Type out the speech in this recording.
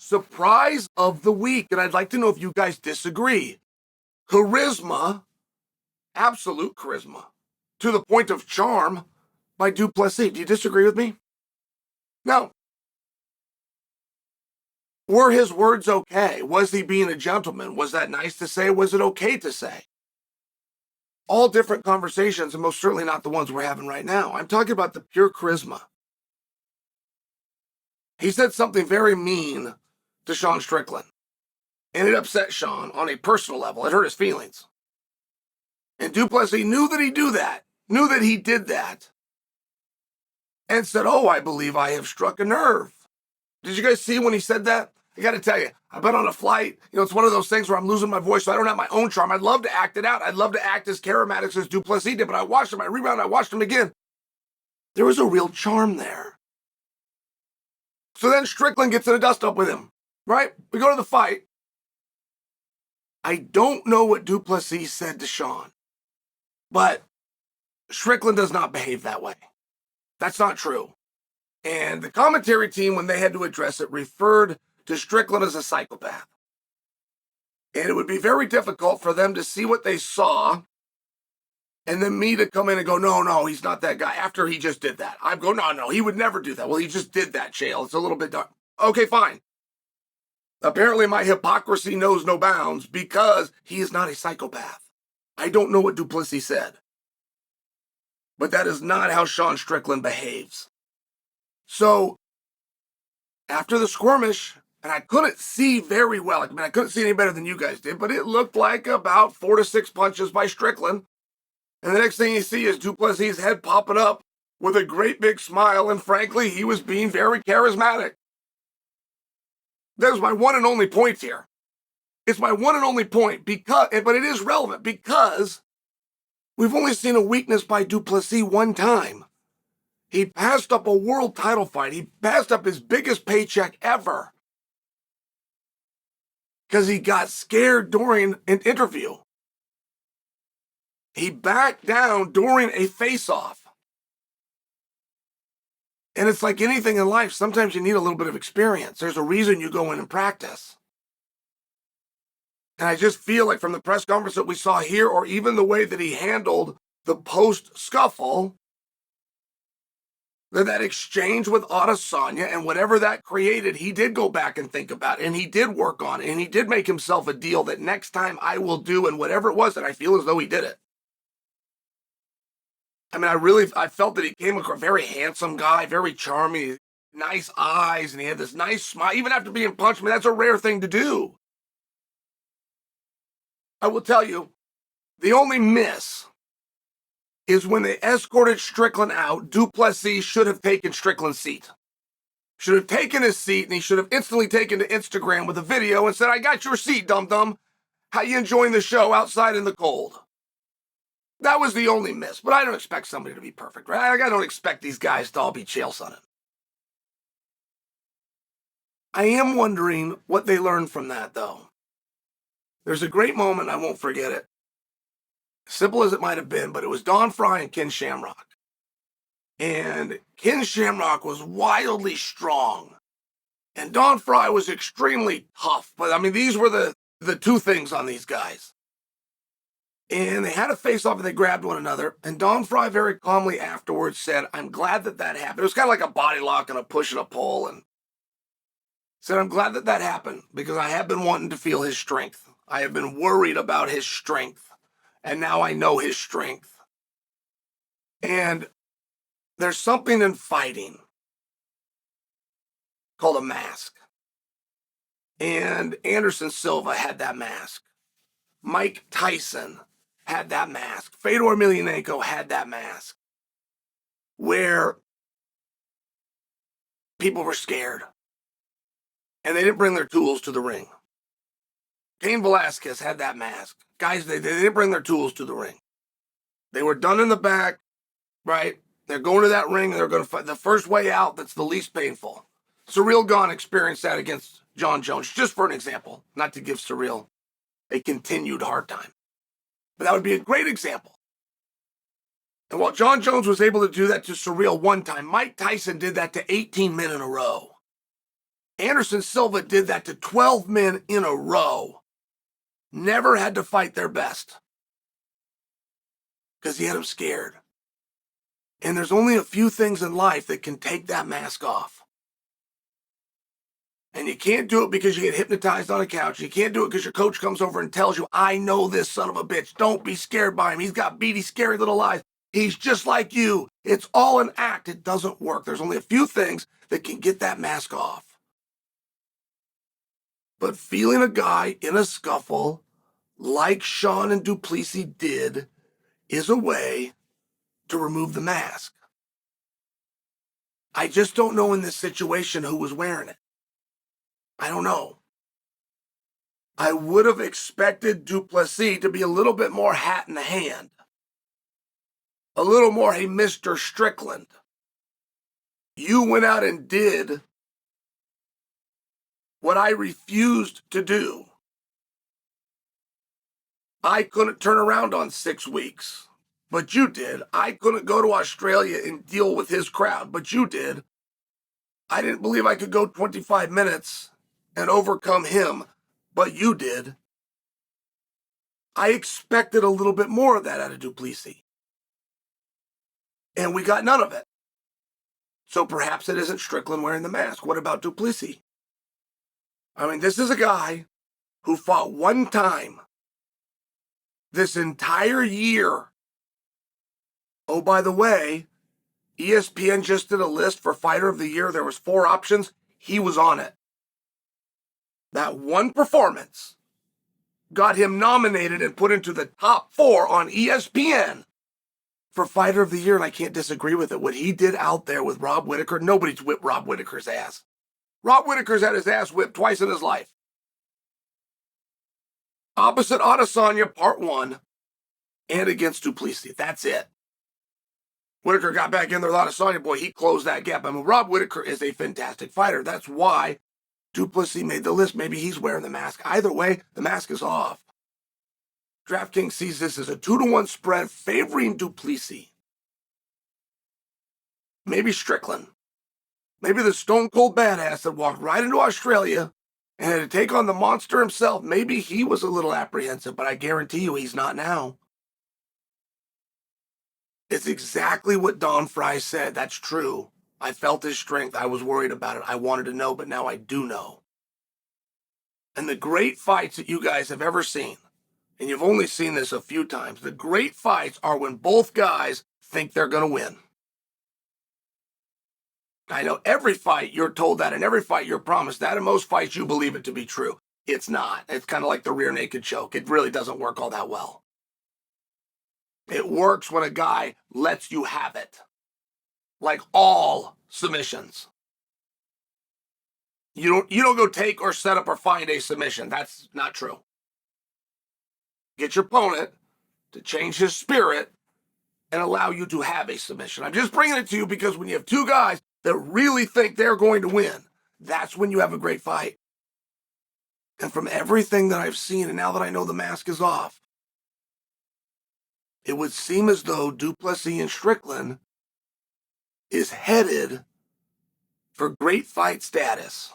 surprise of the week, and I'd like to know if you guys disagree. Charisma, absolute charisma, to the point of charm by Du Plessis. Do you disagree with me? Now, were his words okay? Was he being a gentleman? Was that nice to say? Was it okay to say? All different conversations, and most certainly not the ones we're having right now. I'm talking about the pure charisma. He said something very mean to Sean Strickland, and it upset Sean on a personal level. It hurt his feelings. And Du Plessis knew that he did that, and said, "Oh, I believe I have struck a nerve." Did you guys see when he said that? I got to tell you, I've been on a flight. It's one of those things where I'm losing my voice, so I don't have my own charm. I'd love to act it out. I'd love to act as charismatic as Du Plessis did, but I watched him, I rewound, I watched him again. There was a real charm there. So then Strickland gets in a dust-up with him, right? We go to the fight. I don't know what Du Plessis said to Sean, but Strickland does not behave that way. That's not true. And the commentary team, when they had to address it, referred to Strickland as a psychopath. And it would be very difficult for them to see what they saw and then me to come in and go, no, he's not that guy, after he just did that. I'd go, no, he would never do that. Well, he just did that, Chael. It's a little bit dark. Okay, fine. Apparently my hypocrisy knows no bounds because he is not a psychopath. I don't know what Du Plessis said, but that is not how Sean Strickland behaves. So after the skirmish, and I couldn't see very well. I couldn't see any better than you guys did, but it looked like about 4 to 6 punches by Strickland. And the next thing you see is Du Plessis' head popping up with a great big smile, and frankly, he was being very charismatic. That was my one and only point here. It's my one and only point, but it is relevant because we've only seen a weakness by Du Plessis one time. He passed up a world title fight. He passed up his biggest paycheck ever because he got scared during an interview. He backed down during a face-off. And it's like anything in life. Sometimes you need a little bit of experience. There's a reason you go in and practice. And I just feel like from the press conference that we saw here, or even the way that he handled the post-scuffle, that exchange with Adesanya and whatever that created, he did go back and think about it, and he did work on it, and he did make himself a deal that next time I will do, and whatever it was, that I feel as though he did it. I mean, I felt that he came across a very handsome guy, very charming, nice eyes, and he had this nice smile, even after being punched. I mean, that's a rare thing to do. I will tell you, the only miss is when they escorted Strickland out. Du Plessis should have taken Strickland's seat. Should have taken his seat, and he should have instantly taken to Instagram with a video and said, "I got your seat, dum-dum. How you enjoying the show outside in the cold?" That was the only miss, but I don't expect somebody to be perfect, right? I don't expect these guys to all be Chael Sonnen. I am wondering what they learned from that, though. There's a great moment, I won't forget it. Simple as it might have been, but it was Don Fry and Ken Shamrock. And Ken Shamrock was wildly strong. And Don Fry was extremely tough. But, I mean, these were the two things on these guys. And they had a face-off and they grabbed one another. And Don Fry very calmly afterwards said, "I'm glad that happened." It was kind of like a body lock and a push and a pull. And said, "I'm glad that happened because I have been wanting to feel his strength. I have been worried about his strength. And now I know his strength." And there's something in fighting called a mask. And Anderson Silva had that mask. Mike Tyson had that mask. Fedor Emelianenko had that mask. Where people were scared. And they didn't bring their tools to the ring. Cain Velasquez had that mask. Guys, they didn't bring their tools to the ring. They were done in the back, right? They're going to that ring, and they're going to fight the first way out that's the least painful. Ciryl Gane experienced that against Jon Jones, just for an example, not to give Ciryl a continued hard time. But that would be a great example. And while Jon Jones was able to do that to Ciryl one time, Mike Tyson did that to 18 men in a row. Anderson Silva did that to 12 men in a row. Never had to fight their best. Because he had them scared. And there's only a few things in life that can take that mask off. And you can't do it because you get hypnotized on a couch. You can't do it because your coach comes over and tells you, I know this son of a bitch. Don't be scared by him. He's got beady, scary little eyes. He's just like you. It's all an act. It doesn't work. There's only a few things that can get that mask off. But feeling a guy in a scuffle, like Sean and Du Plessis did, is a way to remove the mask. I just don't know in this situation who was wearing it. I don't know. I would have expected Du Plessis to be a little bit more hat in the hand. A little more, hey, Mr. Strickland. You went out and did what I refused to do. I couldn't turn around on 6 weeks, but you did. I couldn't go to Australia and deal with his crowd, but you did. I didn't believe I could go 25 minutes and overcome him, but you did. I expected a little bit more of that out of Du Plessis. And we got none of it. So perhaps it isn't Strickland wearing the mask. What about Du Plessis? I mean, this is a guy who fought one time this entire year. Oh, by the way, ESPN just did a list for Fighter of the Year. There was 4 options. He was on it. That one performance got him nominated and put into the top 4 on ESPN for Fighter of the Year, and I can't disagree with it. What he did out there with Rob Whittaker, nobody's whipped Rob Whittaker's ass. Rob Whittaker's had his ass whipped twice in his life. Opposite Adesanya, part 1, and against Du Plessis. That's it. Whittaker got back in there with Adesanya. Boy, he closed that gap. I mean, Rob Whittaker is a fantastic fighter. That's why Du Plessis made the list. Maybe he's wearing the mask. Either way, the mask is off. DraftKings sees this as a 2-1 spread favoring Du Plessis. Maybe Strickland. Maybe the stone cold badass that walked right into Australia and had to take on the monster himself. Maybe he was a little apprehensive, but I guarantee you he's not now. It's exactly what Don Fry said. That's true. I felt his strength. I was worried about it. I wanted to know, but now I do know. And the great fights that you guys have ever seen, and you've only seen this a few times, the great fights are when both guys think they're going to win. I know every fight you're told that, and every fight you're promised that, and most fights you believe it to be true. It's not. It's kind of like the rear naked choke. It really doesn't work all that well. It works when a guy lets you have it. Like all submissions. You don't go take or set up or find a submission. That's not true. Get your opponent to change his spirit and allow you to have a submission. I'm just bringing it to you because when you have 2 guys that really think they're going to win, that's when you have a great fight. And from everything that I've seen, and now that I know the mask is off, it would seem as though Du Plessis and Strickland is headed for great fight status.